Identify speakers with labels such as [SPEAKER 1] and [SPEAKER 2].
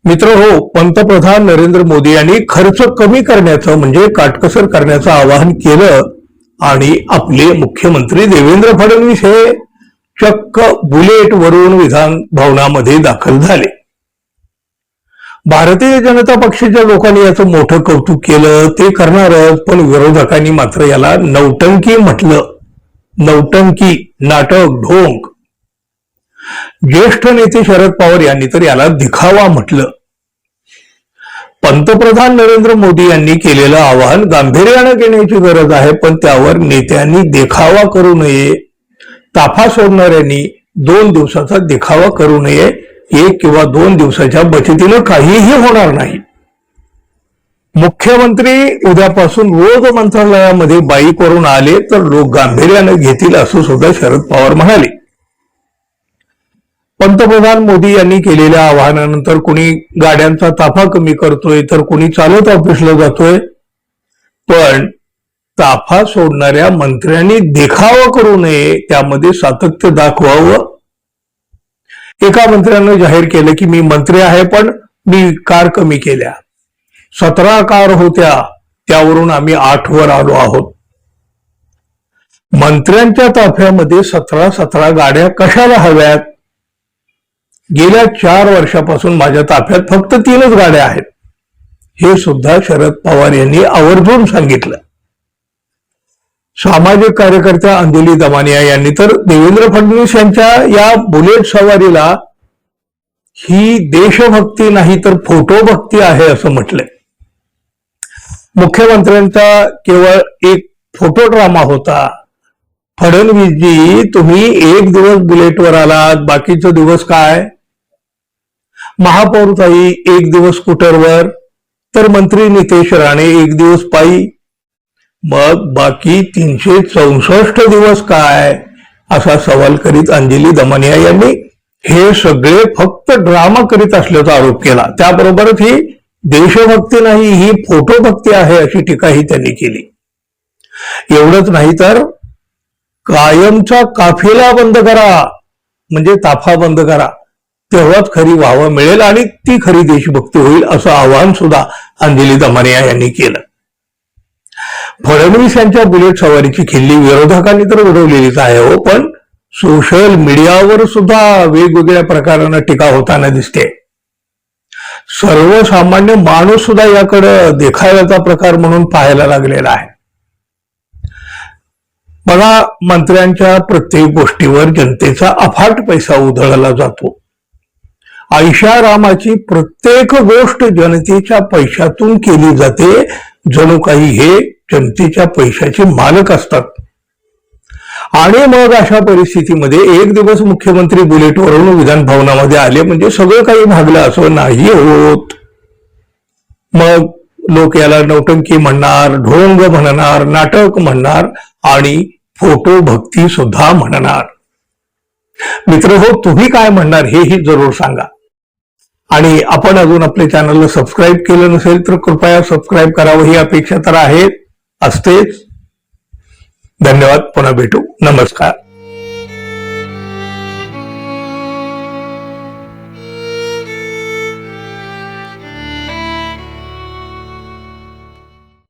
[SPEAKER 1] मित्र हो, पंतप्रधान नरेंद्र मोदी यांनी खर्च कमी करण्याचं म्हणजे काटकसर करण्याचं आवाहन केलं आणि आपले मुख्यमंत्री देवेंद्र फडणवीस हे चक्क बुलेट वरून विधान भवनामध्ये दाखल झाले. भारतीय जनता पक्षाच्या लोकांनी याचं मोठं कौतुक केलं, ते करणारच, पण विरोधकांनी मात्र याला नौटंकी म्हटलं. नौटंकी, नाटक, ढोंग. ज्येष्ठ नेते शरद पवार यांनी तर याला दिखावा म्हटलं. पंतप्रधान नरेंद्र मोदी यांनी केलेलं आवाहन गांभीर्याने घेण्याची गरज आहे, पण त्यावर नेत्यांनी देखावा करू नये. ताफा सोडणाऱ्यांनी 2 दिवसाचा देखावा करू नये. 1 किंवा 2 दिवसाच्या बचतीनं काहीही होणार नाही. मुख्यमंत्री उद्यापासून रोज मंत्रालयामध्ये बाईक वरून आले तर लोक गांभीर्याने घेतील असं सुद्धा शरद पवार म्हणाले. पंतप्रधान मोदी यांनी केलेल्या आवाहनानंतर कुणी गाड्यांचा ताफा कमी करतोय तर कुणी चालत ऑफिसला जातोय, पण ताफा सोडणाऱ्या मंत्र्यांनी देखावा करू नये, त्यामध्ये सातत्य दाखवावं. एका मंत्र्यानं जाहीर केलं की मी मंत्री आहे पण मी कार कमी केल्या. 17 कार होत्या, त्यावरून आम्ही 8 वर आलो आहोत. मंत्र्यांच्या ताफ्यामध्ये 17 गाड्या कशाला हव्यात? गेल्या 4 वर्षापासून माझ्या ताफ्यात फक्त 3च गाड्या आहेत, हे सुद्धा शरद पवार यांनी आवर्जून सांगितलं. सामाजिक कार्यकर्त्या अंजली दमानिया यांनी तर देवेंद्र फडणवीस यांच्या या बुलेट सवारीला ही देशभक्ती नाही तर फोटोभक्ती आहे असं म्हटलंय. मुख्यमंत्र्यांचा केवळ एक फोटो ड्रामा होता. फडणवीसजी, तुम्ही 1 दिवस बुलेटवर आलात, बाकीचे दिवस काय? महापौरताई 1 दिवस स्कूटरवर, तर मंत्री नितेश राणे 1 दिवस पायी, मग बाकी 364 दिवस काय? असा सवाल करीत अंजली दमानिया यांनी हे सगळे फक्त ड्रामा करीत असल्याचा आरोप केला. त्याबरोबरच ही देशभक्ती नाही, ही फोटोभक्ती आहे अशी टीकाही त्यांनी केली. एवढंच नाही तर कायमचा काफिला बंद करा, म्हणजे ताफा बंद करा, तेव्हाच खरी वाहवा मिळेल आणि ती खरी देशभक्ती होईल असं आवाहन सुद्धा अंजली दमानिया यांनी केलं. फडणवीस यांच्या बुलेट सवारीची खिल्ली विरोधकांनी तर उडवलेलीच आहे हो, पण सोशल मीडियावर सुद्धा वेगवेगळ्या प्रकारानं टीका होताना दिसते. सर्वसामान्य माणूस सुद्धा याकडे देखाव्याचा प्रकार म्हणून पाहायला लागलेला आहे. मला मंत्र्यांच्या प्रत्येक गोष्टीवर जनतेचा अफाट पैसा उधळला जातो. ऐशारामाची प्रत्येक गोष्ट जनतेच्या पैशातून केली जाते, जणू काही हे जनतेच्या पैशाचे मालक असतात. आणि मग अशा परिस्थितीमध्ये 1 दिवस मुख्यमंत्री बुलेटवरून विधान भवनामध्ये आले म्हणजे सगळं काही भागलं असं नाही होत. मग लोक याला नौटंकी म्हणणार, ढोंग म्हणणार, नाटक म्हणणार आणि फोटो भक्ती सुद्धा म्हणणार. मित्र हो, तुम्ही काय म्हणणार हेही जरूर सांगा. आणि आपण अजून आपल्या चॅनलला सबस्क्राईब केलं नसेल तर कृपया सबस्क्राईब करावं, ही अपेक्षा तर आहे, असतेच. धन्यवाद. पुन्हा भेटू. नमस्कार.